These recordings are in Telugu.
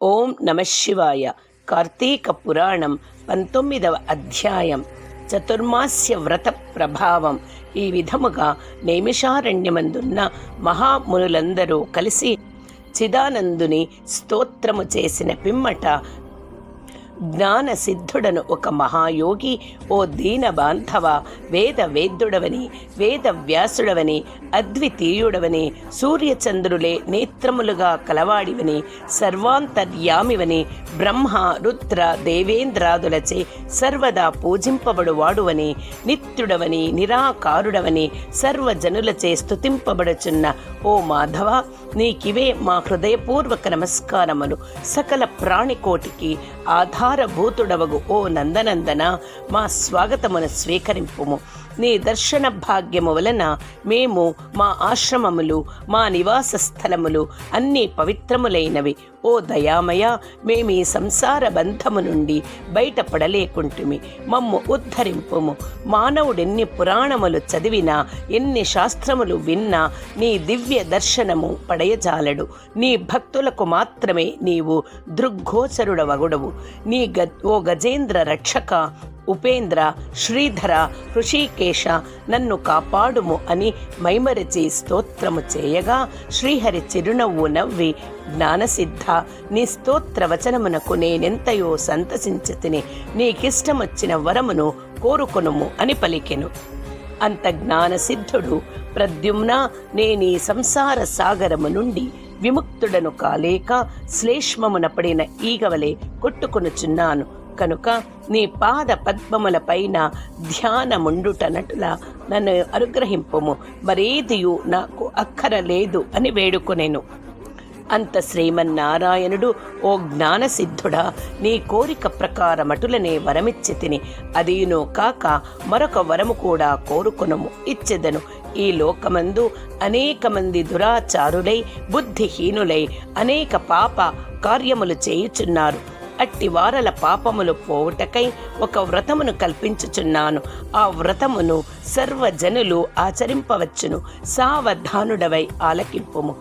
ఓం నమ శివాయ. కార్తీక పురాణం 19వ అధ్యాయం. చతుర్మాస్య వ్రత ప్రభావం. ఈ విధముగా నైమిషారణ్యమందున్న మహామునులందరూ కలిసి చిదానందుని స్తోత్రము చేసిన పిమ్మట జ్ఞాన సిద్ధుడను ఒక మహాయోగి, ఓ దీన బాంధవ, వేద వేద్యుడవని, వేద వ్యాసుడవని, అద్వితీయుడవని, సూర్యచంద్రులే నేత్రములుగా కలవాడివని, సర్వాంతర్యామివని, బ్రహ్మ రుద్ర దేవేంద్రాదులచే సర్వదా పూజింపబడువాడువని, నిత్యుడవని, నిరాకారుడవని, సర్వజనులచే స్తుతింపబడుచున్న ఓ మాధవ, నీకివే మా హృదయపూర్వక నమస్కారములు. సకల ప్రాణికోటికి ఆధారభూతుడవగు ఓ నందనందన, మా స్వాగతమును స్వీకరింపుము. నీ దర్శన భాగ్యము వలన మేము, మా ఆశ్రమములు, మా నివాస స్థలములు అన్నీ పవిత్రములైనవి. ఓ దయామయ, మేమీ సంసార బంధము నుండి బయటపడలేకుంటుమి. మమ్ము ఉద్ధరింపుము. మానవుడెన్ని పురాణములు చదివినా, ఎన్ని శాస్త్రములు విన్నా నీ దివ్య దర్శనము పడయజాలడు. నీ భక్తులకు మాత్రమే నీవు దృగ్గోచరుడవగుడవు. ఓ గజేంద్ర రక్షక, ఉపేంద్ర, శ్రీధర, హృషికేశ, నన్ను కాపాడుము అని మైమరచి స్తోత్రము చేయగా, శ్రీహరి చిరునవ్వు నవ్వి, జ్ఞానసిద్ధ, నీ స్తోత్ర వచనమునకు నేనెంతయో సంతసించితిని. నీకిష్టమొచ్చిన వరమును కోరుకొనుము అని పలికెను. అంత జ్ఞానసిద్ధుడు, ప్రద్యుమ్న, నేనీ సంసార సాగరము నుండి విముక్తుడను కాలేక శ్లేష్మమున పడిన ఈగవలే కొట్టుకొనుచున్నాను. కనుక నీ పాద పద్మముల పైన ధ్యానముండుటనటుల నన్ను అనుగ్రహింపుము. మరేదియు నాకు అక్కరలేదు అని వేడుకొనెను. అంత శ్రీమన్నారాయణుడు, ఓ జ్ఞానసిద్ధుడా, నీ కోరిక ప్రకారమటులనే వరమిచ్చి తిని, అదియునో కాక మరొక వరము కూడా కోరుకొనుము, ఇచ్చెదను. ఈ లోకమందు అనేక మంది దురాచారులై, బుద్ధిహీనులై అనేక పాప కార్యములు చేయుచున్నారు. అట్టి వారల పాపములు పోవుటకై ఒక వ్రతమును కల్పించుచున్నాను. ఆ వ్రతమును సర్వజనులు ఆచరింపవచ్చును. సావధానుడవై ఆలకింపుము.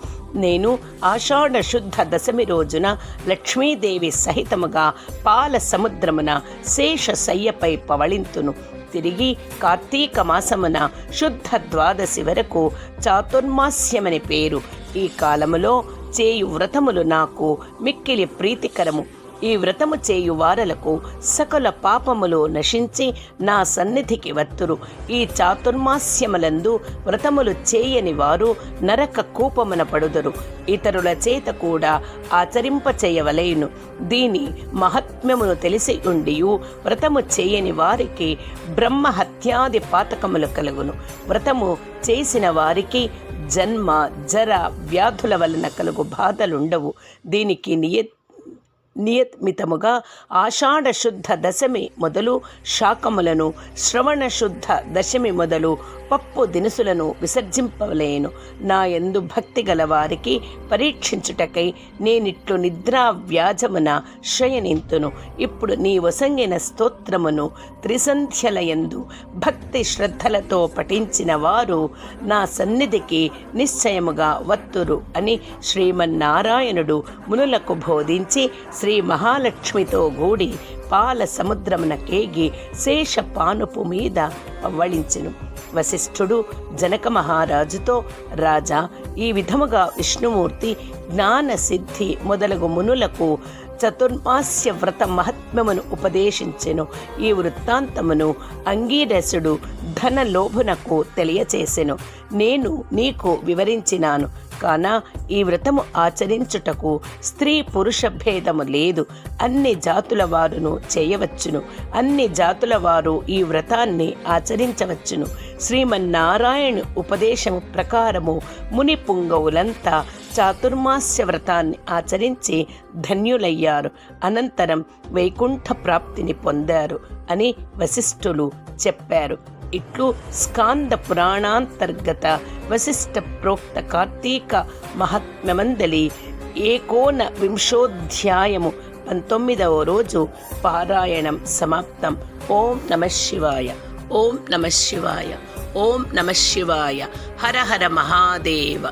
నేను ఆషాఢ శుద్ధ దశమి రోజున లక్ష్మీదేవి సహితముగా పాల సముద్రమున శేషశయ్యపై పవళింతును. తిరిగి కార్తీక మాసమున శుద్ధ ద్వాదశి వరకు చాతుర్మాస్యమని పేరు. ఈ కాలములో చేయు వ్రతములు నాకు మిక్కిలి ప్రీతికరము. ఈ వ్రతము చేయు వారలకు సకల పాపములు నశించి నా సన్నిధికి వత్తురు. ఈ చాతుర్మాస్యములందు వ్రతములు చేయని వారు నరక కూపమున పడుదురు. ఇతరుల చేత కూడా ఆచరింపచేయవలేను. దీని మహాత్మ్యమును తెలిసి ఉండియు వ్రతము చేయని వారికి బ్రహ్మహత్యాది పాతకములు కలుగును. వ్రతము చేసిన వారికి జన్మ, జర, వ్యాధుల వలన కలుగు బాధలుండవు. దీనికి నియమితముగా ఆషాఢ శుద్ధ దశమి మొదలు శాకములను, శ్రవణ శుద్ధ దశమి మొదలు పప్పు దినుసులను విసర్జింపలేను. నా యందు భక్తి గల వారికి పరీక్షించుటకై నేనిట్లు నిద్రా వ్యాజమున శయనింతును. ఇప్పుడు నీ వసంగిన స్తోత్రమును త్రిసంధ్యలయందు భక్తి శ్రద్ధలతో పఠించిన వారు నా సన్నిధికి నిశ్చయముగా వత్తురు అని శ్రీమన్నారాయణుడు మునులకు బోధించి, శ్రీ మహాలక్ష్మితో గూడి పాల సముద్రమున కేగి శేష పానుపు మీద పవ్వళించెను. వశిష్ఠుడు జనక మహారాజుతో, రాజా, ఈ విధముగా విష్ణుమూర్తి జ్ఞాన సిద్ధి మొదలగు మునులకు చతుర్మాస్య వ్రత మహాత్మ్యమును ఉపదేశించెను. ఈ వృత్తాంతమును అంగీరసుడు ధన లోభునకు తెలియచేసెను. నేను నీకు వివరించినాను. కాన ఈ వ్రతము ఆచరించుటకు స్త్రీ పురుష భేదము లేదు. అన్ని జాతుల వారును చేయవచ్చును. అన్ని జాతుల వారు ఈ వ్రతాన్ని ఆచరించవచ్చును. శ్రీమన్నారాయణ ఉపదేశము ప్రకారము ముని పుంగవులంతా చాతుర్మాస్య వ్రతాన్ని ఆచరించి ధన్యులయ్యారు. అనంతరం వైకుంఠ ప్రాప్తిని పొందారు అని వశిష్ఠులు చెప్పారు. ఇట్లు స్కాంద పురాణాంతర్గత వశిష్ఠ ప్రోక్త కార్తీక మహాత్మ్యమందలి 19వ 19వ రోజు పారాయణం సమాప్తం. ఓం నమః శివాయ. ఓం నమః శివాయ. ఓం నమః శివాయ. హర హర మహాదేవ.